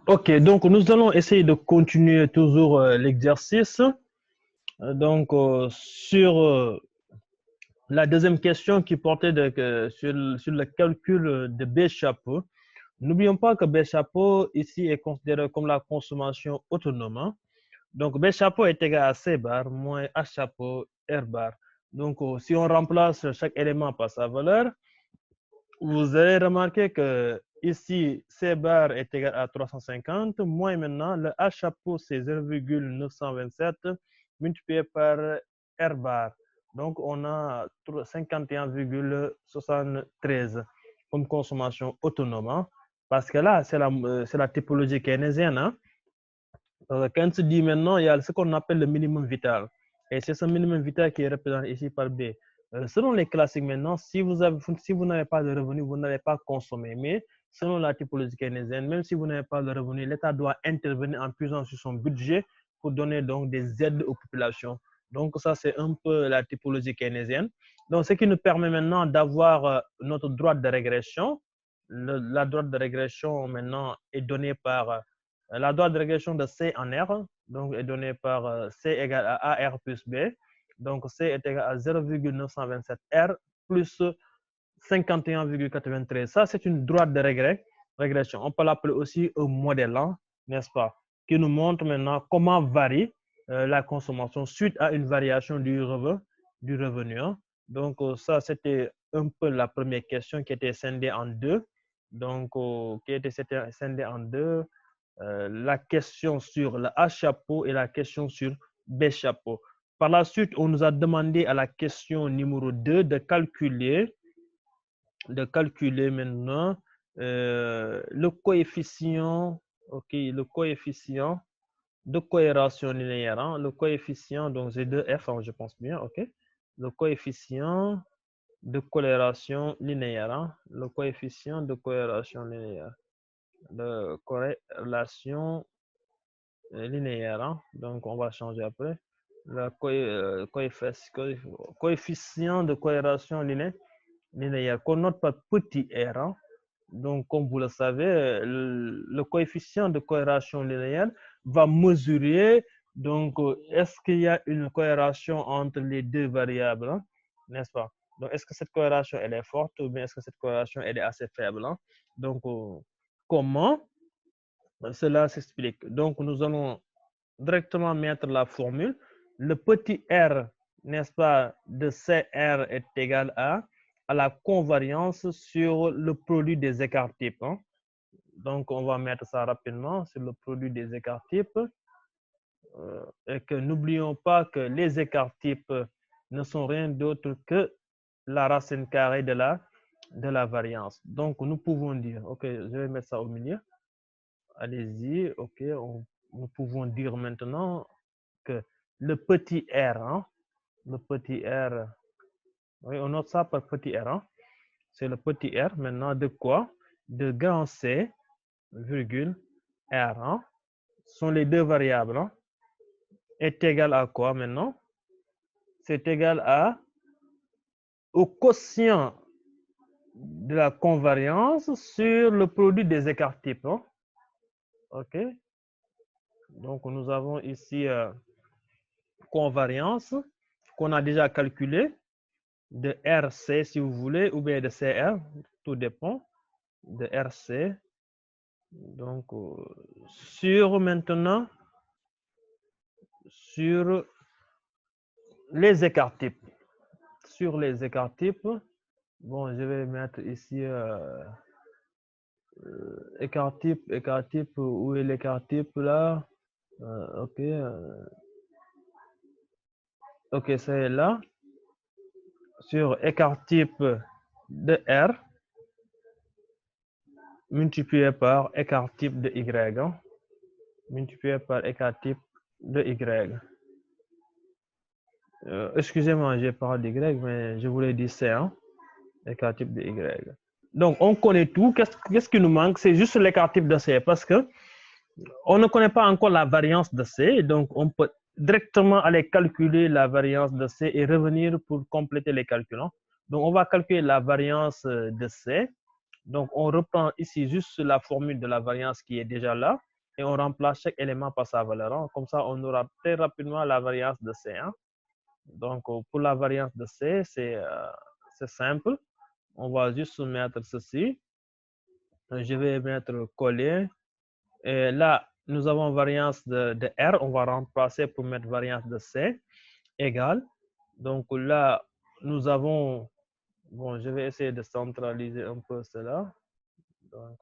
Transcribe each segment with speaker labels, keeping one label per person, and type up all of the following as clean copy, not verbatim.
Speaker 1: Ok, donc nous allons essayer de continuer toujours l'exercice. Sur la deuxième question qui portait sur le calcul de B chapeau. N'oublions pas que B chapeau ici est considéré comme la consommation autonome, hein. Donc B chapeau est égal à C bar moins H chapeau R bar. Donc si on remplace chaque élément par sa valeur, vous allez remarquer que ici, C bar est égal à 350, moins maintenant, le H chapeau, c'est 0,927 multiplié par R bar. Donc, on a 51,73 comme consommation autonome, hein. Parce que là, c'est la typologie keynésienne, hein. Quand on se dit maintenant, il y a ce qu'on appelle le minimum vital. Et c'est ce minimum vital qui est représenté ici par B. Selon les classiques maintenant, si vous n'avez pas de revenu, vous n'allez pas consommer. Mais selon la typologie keynésienne, même si vous n'avez pas de revenu, l'État doit intervenir en puissant sur son budget pour donner donc des aides aux populations. Donc ça, c'est un peu la typologie keynésienne. Donc ce qui nous permet maintenant d'avoir notre droite de régression. La droite de régression maintenant est donnée par la droite de régression de C en R, donc, est donnée par C égale à AR plus B. Donc, C est égal à 0,927 R plus 51,93. Ça, c'est une droite de régression. On peut l'appeler aussi un modèle, hein, n'est-ce pas, qui nous montre maintenant comment varie la consommation suite à une variation du revenu, hein. Donc, ça, c'était un peu la première question qui était scindée en deux. Donc, qui était scindée en deux, la question sur le H chapeau et la question sur B chapeau. Par la suite, on nous a demandé à la question numéro 2 de calculer maintenant le coefficient, ok, le coefficient de cohésion linéaire, hein, le coefficient, donc c'est de F, hein, je pense bien, ok, le coefficient de corrélation linéaire, hein, le coefficient de corrélation linéaire, de corrélation linéaire, hein. Donc, on va changer après. Le coefficient de corrélation linéaire qu'on note par petit r, hein. Donc, comme vous le savez, le coefficient de corrélation linéaire va mesurer, donc, est-ce qu'il y a une corrélation entre les deux variables, hein, n'est-ce pas? Donc, est-ce que cette corrélation, elle est forte ou bien est-ce que cette corrélation, elle est assez faible, hein? Donc, comment cela s'explique? Donc, nous allons directement mettre la formule. Le petit r, n'est-ce pas, de CR est égal à la convariance sur le produit des écarts types, hein. Donc, on va mettre ça rapidement sur le produit des écarts types. Et que n'oublions pas que les écarts types ne sont rien d'autre que la racine carrée de la variance. Donc, nous pouvons dire, ok, je vais mettre ça au milieu. Allez-y, ok, nous pouvons dire maintenant que le petit r, hein, le petit r, oui, on note ça par petit r, hein, c'est le petit r maintenant de quoi? De grand C, virgule, r, hein, sont les deux variables, hein, est égal à quoi maintenant? C'est égal au quotient de la convariance sur le produit des écarts types, hein. Ok, donc nous avons ici convariance qu'on a déjà calculée de RC si vous voulez, ou bien de CR, tout dépend de RC. Donc, sur maintenant, sur les écarts types. Sur les écarts types, bon, je vais mettre ici écart type, où est l'écart type là? Ok, ok, c'est là. Sur écart type de R, multiplié par écart type de Y, hein, multiplié par écart type de Y. Excusez-moi, j'ai parlé d'Y, mais je voulais dire C, hein, écart type de Y. Donc, on connaît tout. Qu'est-ce qui nous manque? C'est juste l'écart type de C, parce que on ne connaît pas encore la variance de C. Donc, on peut directement aller calculer la variance de C et revenir pour compléter les calculs, hein. Donc, on va calculer la variance de C. Donc, on reprend ici juste la formule de la variance qui est déjà là. et on remplace chaque élément par sa valeur. Hein. Comme ça, on aura très rapidement la variance de C. Hein. Donc, pour la variance de C, c'est simple. On va juste mettre ceci. Je vais mettre coller. Et là, nous avons variance de R. On va remplacer pour mettre variance de C égale. Donc là, nous avons... Bon, je vais essayer de centraliser un peu cela. Donc,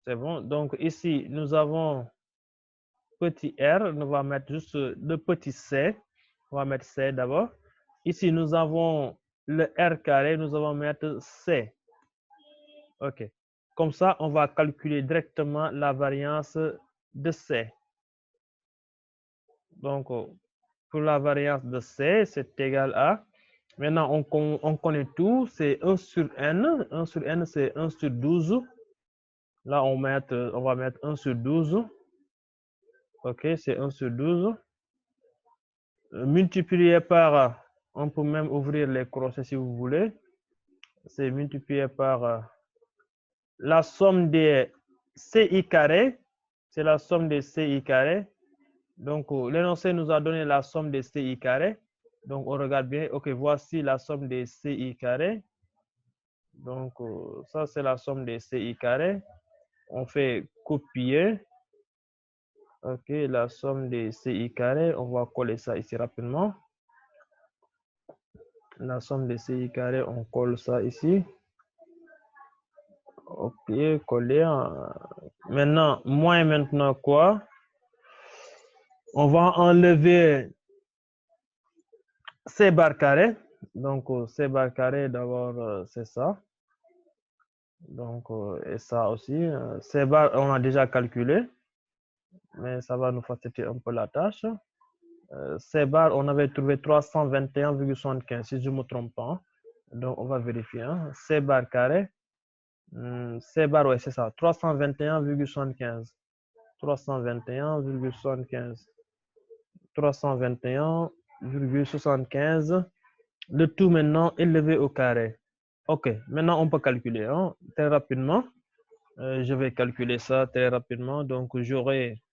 Speaker 1: c'est bon. Donc ici, nous avons petit r. On va mettre juste le petit c. On va mettre c d'abord. Ici, nous avons le r carré. Nous allons mettre c. OK. Comme ça, on va calculer directement la variance de c. Donc, pour la variance de c, c'est égal à... Maintenant, on connaît tout. C'est 1 sur n. 1 sur n, c'est 1 sur 12. Là, on va mettre 1 sur 12. OK, c'est 1 sur 12. Multiplié par, on peut même ouvrir les crochets si vous voulez. C'est multiplié par la somme des CI carré. C'est la somme des CI carré. Donc, l'énoncé nous a donné la somme des CI carré. Donc, on regarde bien. OK, voici la somme des CI carré. Donc, ça, c'est la somme des CI carré. On fait copier. OK, la somme des CI carré. On va coller ça ici rapidement. La somme des CI carré, on colle ça ici. OK, coller. Maintenant, moins maintenant quoi? On va enlever C bar carré. Donc, C bar carré, d'abord, c'est ça. Donc, et ça aussi. C bar, on a déjà calculé. Mais ça va nous faciliter un peu la tâche. C bar, on avait trouvé 321,75, si je ne me trompe pas. Donc, on va vérifier. Hein. C bar carré. C bar, oui, c'est ça. 321,75. 321,75. 321,75. Le tout maintenant élevé au carré. OK, maintenant on peut calculer hein, très rapidement. Je vais calculer ça très rapidement. Donc j'aurai,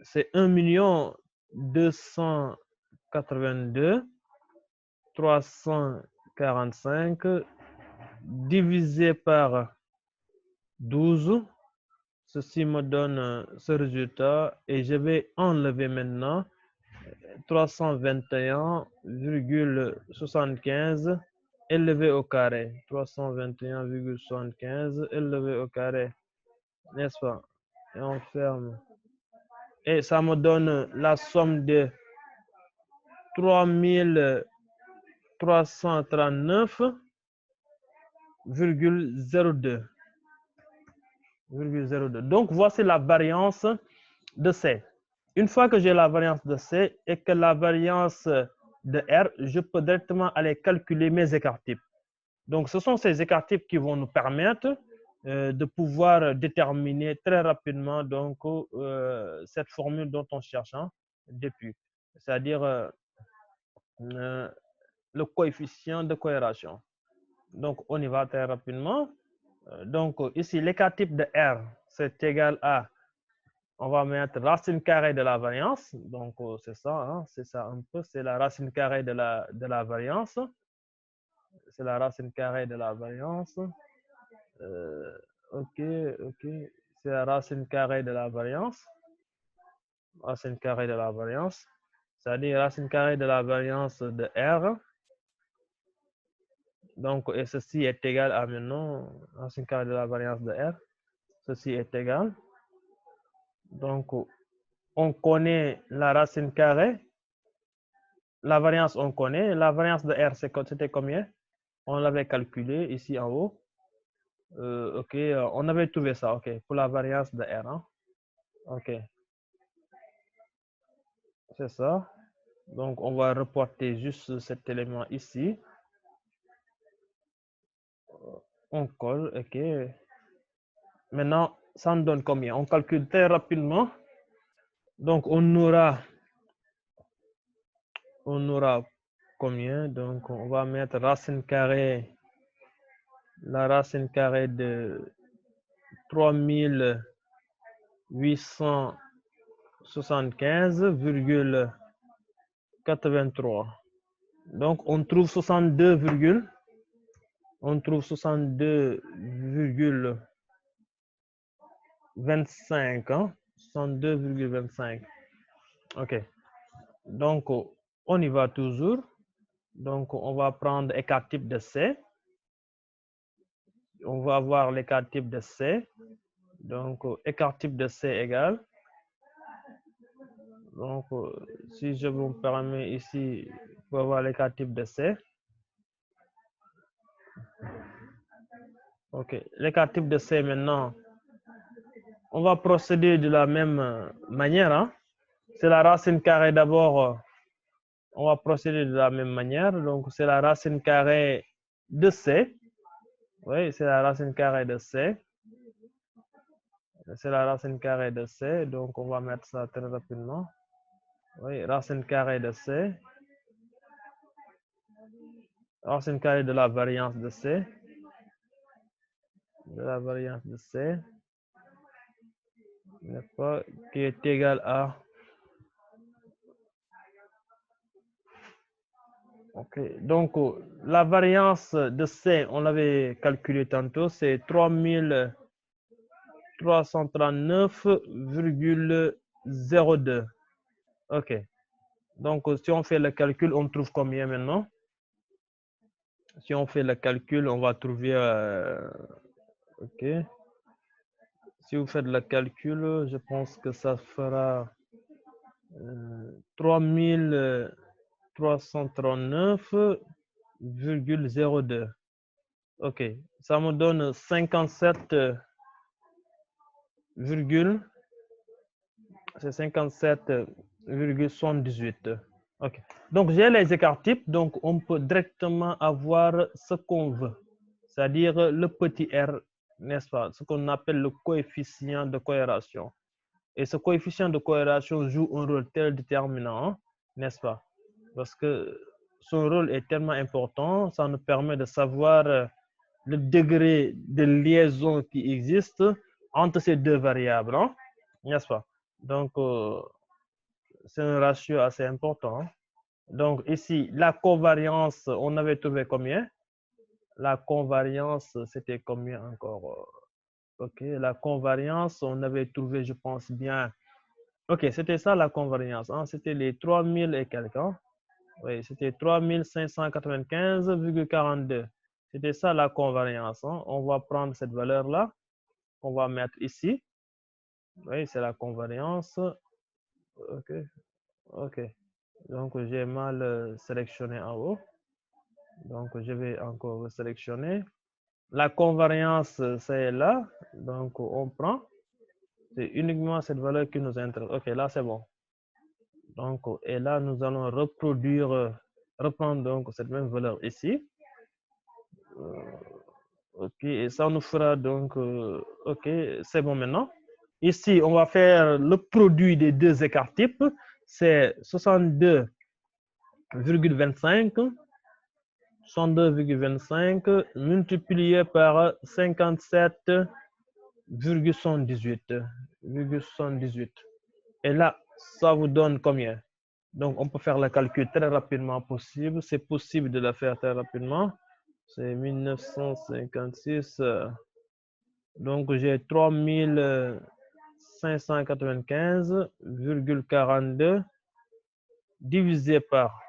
Speaker 1: c'est 1 282 345 divisé par 12. Ceci me donne ce résultat et je vais enlever maintenant 321,75 élevé au carré. 321,75 élevé au carré. N'est-ce pas? Et on ferme. Et ça me donne la somme de 3339,02. Donc, voici la variance de C. Une fois que j'ai la variance de C et que la variance de R, je peux directement aller calculer mes écarts-types. Donc, ce sont ces écarts-types qui vont nous permettre de pouvoir déterminer très rapidement donc, cette formule dont on cherche hein, depuis, c'est-à-dire le coefficient de corrélation. Donc, on y va très rapidement. Donc, ici, l'écart-type de R, c'est égal à, on va mettre racine carrée de la variance. Donc, c'est ça, hein, c'est ça un peu, c'est la racine carrée de la variance. C'est la racine carrée de la variance. OK, c'est la racine carrée de la variance. Racine carrée de la variance. C'est-à-dire racine carrée de la variance de R. Donc, et ceci est égal à maintenant, racine carrée de la variance de R. Ceci est égal. Donc, on connaît la racine carrée. La variance, on connaît. La variance de R, c'était combien? On l'avait calculé ici en haut. OK, on avait trouvé ça. OK, pour la variance de R. Hein? OK. C'est ça. Donc, on va reporter juste cet élément ici. On colle. OK. Maintenant, ça nous donne combien? On calcule très rapidement. Donc, on aura combien? Donc, on va mettre racine carrée. La racine carrée de 3875,83. Donc, on trouve 62,25, hein? 62,25. OK. Donc, on y va toujours. Donc, on va prendre écart type de C. On va voir l'écart type de C. Donc, écart type de C égale. Donc, si je vous permets ici, pour voir l'écart type de C. OK. L'écart type de C maintenant, on va procéder de la même manière, hein? C'est la racine carrée d'abord. On va procéder de la même manière. Donc, c'est la racine carrée de C. Oui, c'est la racine carrée de C. C'est la racine carrée de C. Donc, on va mettre ça très rapidement. Oui, racine carrée de C. Racine carrée de la variance de C. De la variance de C. N'est-ce pas? Qui est égal à. OK. Donc, la variance de C, on l'avait calculé tantôt, c'est 3339,02. OK. Donc, si on fait le calcul, on trouve combien maintenant? Si on fait le calcul, on va trouver. OK. Si vous faites le calcul, je pense que ça fera 3339,02. OK. Ça me donne 57, c'est 57,78. OK. Donc, j'ai les écarts types. Donc, on peut directement avoir ce qu'on veut. C'est-à-dire le petit r, n'est-ce pas? Ce qu'on appelle le coefficient de corrélation. Et ce coefficient de corrélation joue un rôle très déterminant, n'est-ce pas? Parce que son rôle est tellement important, ça nous permet de savoir le degré de liaison qui existe entre ces deux variables, hein? N'est-ce pas? Donc, c'est un ratio assez important. Donc, ici, la covariance, on avait trouvé combien? La convariance, c'était combien encore? OK, la convariance, on avait trouvé, je pense bien. OK, c'était ça la convariance, hein? C'était les 3000 et quelques, hein? Oui, c'était 3595,42. C'était ça la convariance, hein? On va prendre cette valeur-là, on va mettre ici. Oui, c'est la convariance. OK, OK. Donc, j'ai mal sélectionné en haut. Donc, je vais encore sélectionner. La convariance, c'est là. Donc, on prend. C'est uniquement cette valeur qui nous intéresse. OK, là, c'est bon. Donc, et là, nous allons reprendre donc cette même valeur ici. OK, et ça nous fera donc, OK, c'est bon maintenant. Ici, on va faire le produit des deux écarts types. C'est 62,25 multiplié par 57,78. Et là, ça vous donne combien? Donc, on peut faire le calcul très rapidement possible. C'est possible de le faire très rapidement. C'est 1956. Donc, j'ai 3595,42 divisé par.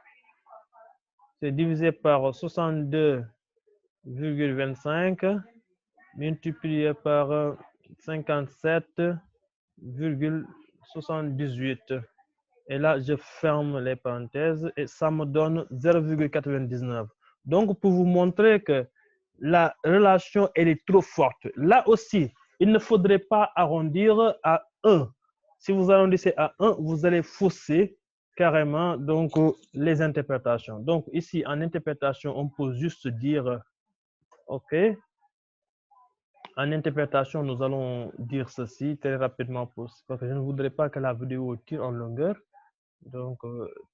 Speaker 1: C'est divisé par 62,25 multiplié par 57,78. Et là, je ferme les parenthèses et ça me donne 0,99. Donc, pour vous montrer que la relation, elle est trop forte. Là aussi, il ne faudrait pas arrondir à 1. Si vous arrondissez à 1, vous allez fausser carrément donc, les interprétations. Donc, ici, en interprétation, on peut juste dire, OK. En interprétation, nous allons dire ceci très rapidement parce que je ne voudrais pas que la vidéo tire en longueur. Donc,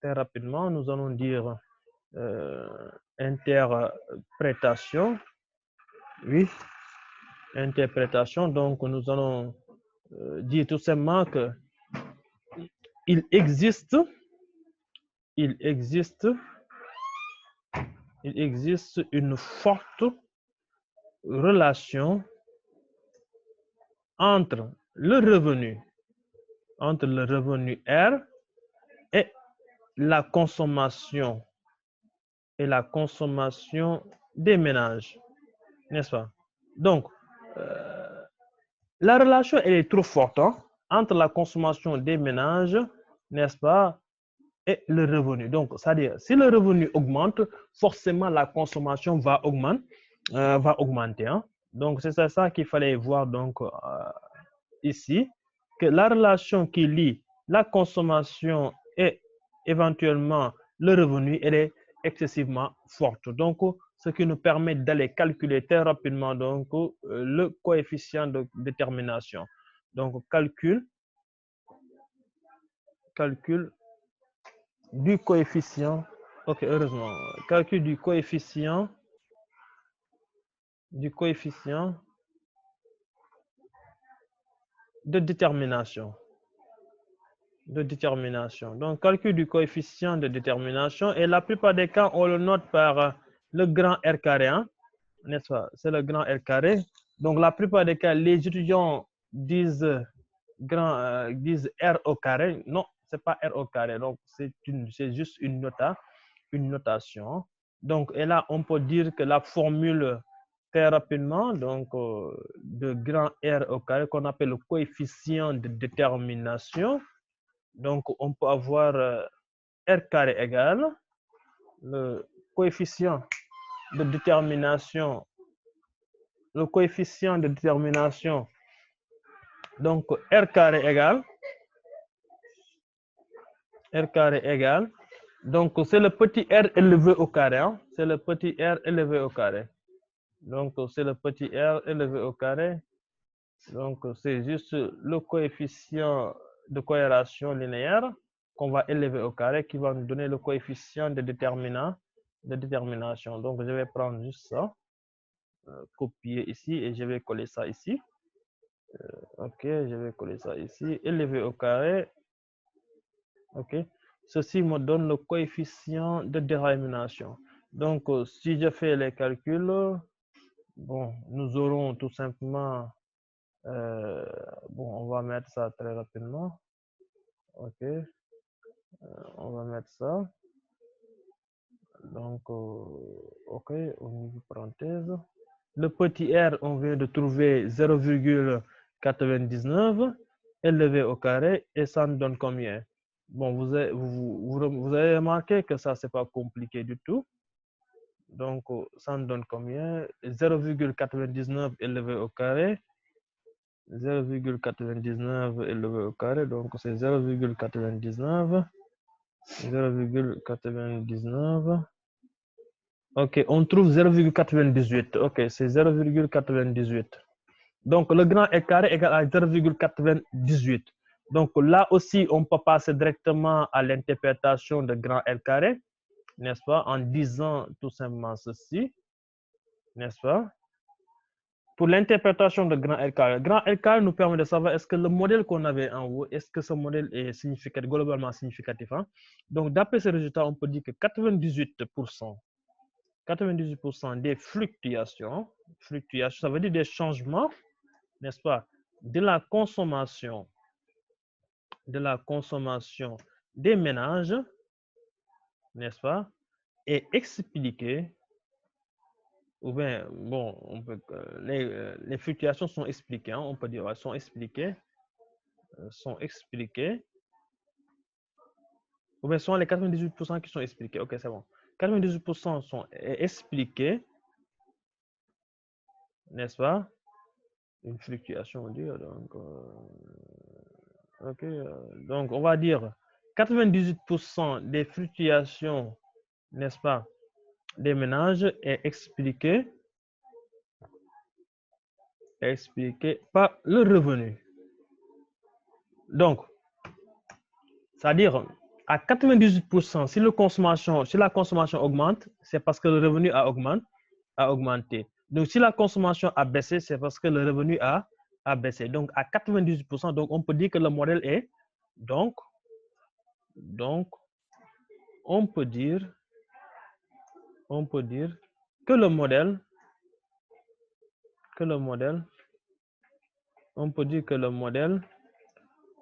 Speaker 1: très rapidement, nous allons dire interprétation. Oui, interprétation. Donc, nous allons dire tout simplement que il existe une forte relation entre le revenu R et la consommation des ménages, n'est-ce pas? Donc, la relation elle est trop forte entre la consommation des ménages, n'est-ce pas, et le revenu. Donc, c'est-à-dire, si le revenu augmente, forcément la consommation va augmenter. Hein? Donc, c'est ça qu'il fallait voir donc ici, que la relation qui lie la consommation et éventuellement le revenu, elle est excessivement forte. Donc, ce qui nous permet d'aller calculer très rapidement donc le coefficient de détermination. Donc, calcul du coefficient. Ok, heureusement. Calcul du coefficient de détermination. Donc, calcul du coefficient de détermination. Et la plupart des cas, on le note par le grand R carré. Hein? N'est-ce pas? C'est le grand R carré. Donc, la plupart des cas, les étudiants disent R au carré. Non, c'est pas R au carré. Donc, c'est juste une notation. Donc, et là, on peut dire que la formule très rapidement, donc, de grand R au carré, qu'on appelle le coefficient de détermination. Donc, on peut avoir R carré égale le coefficient de détermination. Donc, R carré égale. Donc, c'est le petit r élevé au carré. Hein? C'est le petit r élevé au carré. Donc, c'est le petit r élevé au carré. Donc, c'est juste le coefficient de corrélation linéaire qu'on va élever au carré qui va nous donner le coefficient de détermination. Donc, je vais prendre juste ça, copier ici et je vais coller ça ici. Ok, je vais coller ça ici, élevé au carré. Ok, ceci me donne le coefficient de détermination. Donc, si je fais les calculs, bon, nous aurons tout simplement, bon, on va mettre ça très rapidement. Ok, on va mettre ça. Donc, ok, au niveau parenthèse. Le petit r, on vient de trouver 0,99 élevé au carré et ça nous donne combien? Bon, vous avez remarqué que ça, c'est pas compliqué du tout. Donc, ça nous donne combien? 0,99 élevé au carré. 0,99 élevé au carré, donc c'est 0,99. 0,99. Ok, on trouve 0,98. Ok, c'est 0,98. Donc, le grand R carré égale à 0,98. Donc, là aussi, on peut passer directement à l'interprétation de grand R carré, n'est-ce pas, en disant tout simplement ceci, n'est-ce pas? Pour l'interprétation de grand R carré nous permet de savoir est-ce que le modèle qu'on avait en haut, est-ce que ce modèle est significatif, globalement significatif. Hein? Donc, d'après ce résultat, on peut dire que 98% des fluctuations, ça veut dire des changements, n'est-ce pas, de la consommation des ménages, n'est-ce pas, est expliqué, ou bien, bon, on peut, les fluctuations sont expliquées, hein, on peut dire, sont expliquées, ou bien sont les 98% qui sont expliqués, ok, c'est bon. 98% sont expliqués, n'est-ce pas? Une fluctuation, on dit, donc, ok, donc on va dire 98% des fluctuations, n'est-ce pas, des ménages est expliqué par le revenu. Donc, c'est-à-dire à 98%, si la consommation augmente, c'est parce que le revenu a augmenté. Donc, si la consommation a baissé, c'est parce que le revenu a baissé. Donc, à 98%, donc on peut dire que le modèle est, donc on peut dire que le modèle, on peut dire que le modèle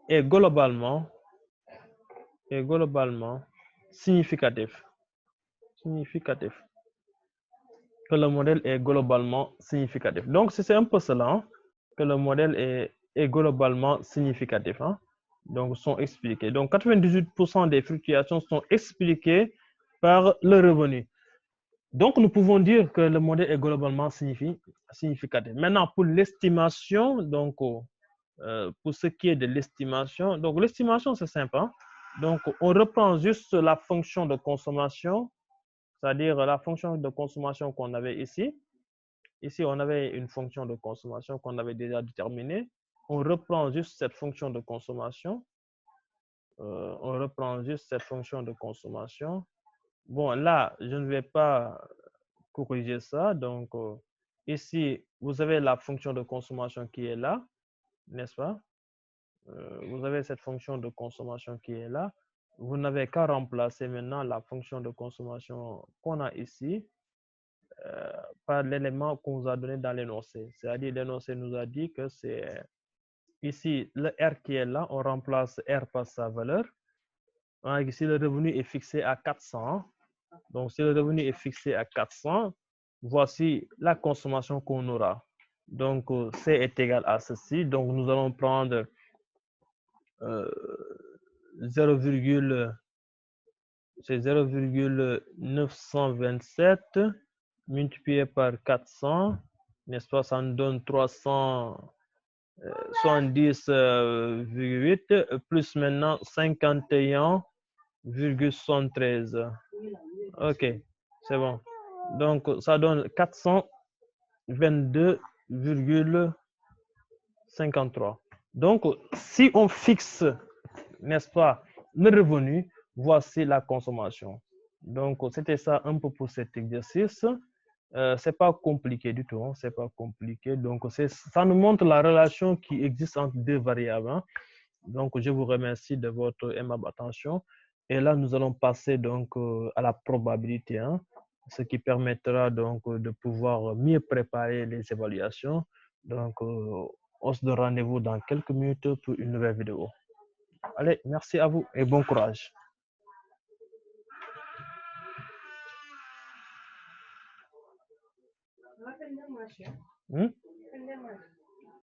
Speaker 1: est globalement significatif. Que le modèle est globalement significatif. Donc, c'est un peu cela, hein, que le modèle est globalement significatif. Hein. Donc, sont expliqués. Donc, 98% des fluctuations sont expliquées par le revenu. Donc, nous pouvons dire que le modèle est globalement significatif. Maintenant, pour l'estimation, donc, pour ce qui est de l'estimation, donc l'estimation, c'est simple. Hein. Donc, on reprend juste la fonction de consommation, c'est-à-dire la fonction de consommation qu'on avait ici. Ici, on avait une fonction de consommation qu'on avait déjà déterminée. On reprend juste cette fonction de consommation. Bon, là, je ne vais pas corriger ça. Donc, ici, vous avez la fonction de consommation qui est là, n'est-ce pas? Vous avez cette fonction de consommation qui est là. Vous n'avez qu'à remplacer maintenant la fonction de consommation qu'on a ici par l'élément qu'on vous a donné dans l'énoncé. C'est-à-dire, l'énoncé nous a dit que c'est ici le R qui est là, on remplace R par sa valeur. Ici, le revenu est fixé à 400. Donc, si le revenu est fixé à 400, voici la consommation qu'on aura. Donc, C est égal à ceci. Donc, nous allons prendre 0,927 multiplié par 400, n'est-ce pas, ça nous donne 370,8 plus maintenant 51,73. Ok, c'est bon. Donc, ça donne 422,53. Donc, si on fixe, n'est-ce pas, le revenu, voici la consommation. Donc, c'était ça un peu pour cet exercice. C'est pas compliqué du tout, hein, c'est pas compliqué. Donc, ça nous montre la relation qui existe entre deux variables. Hein. Donc, je vous remercie de votre aimable attention. Et là, nous allons passer donc à la probabilité, hein, ce qui permettra donc de pouvoir mieux préparer les évaluations. Donc, on se donne rendez-vous dans quelques minutes pour une nouvelle vidéo. Allez, merci à vous et bon courage. Hmm?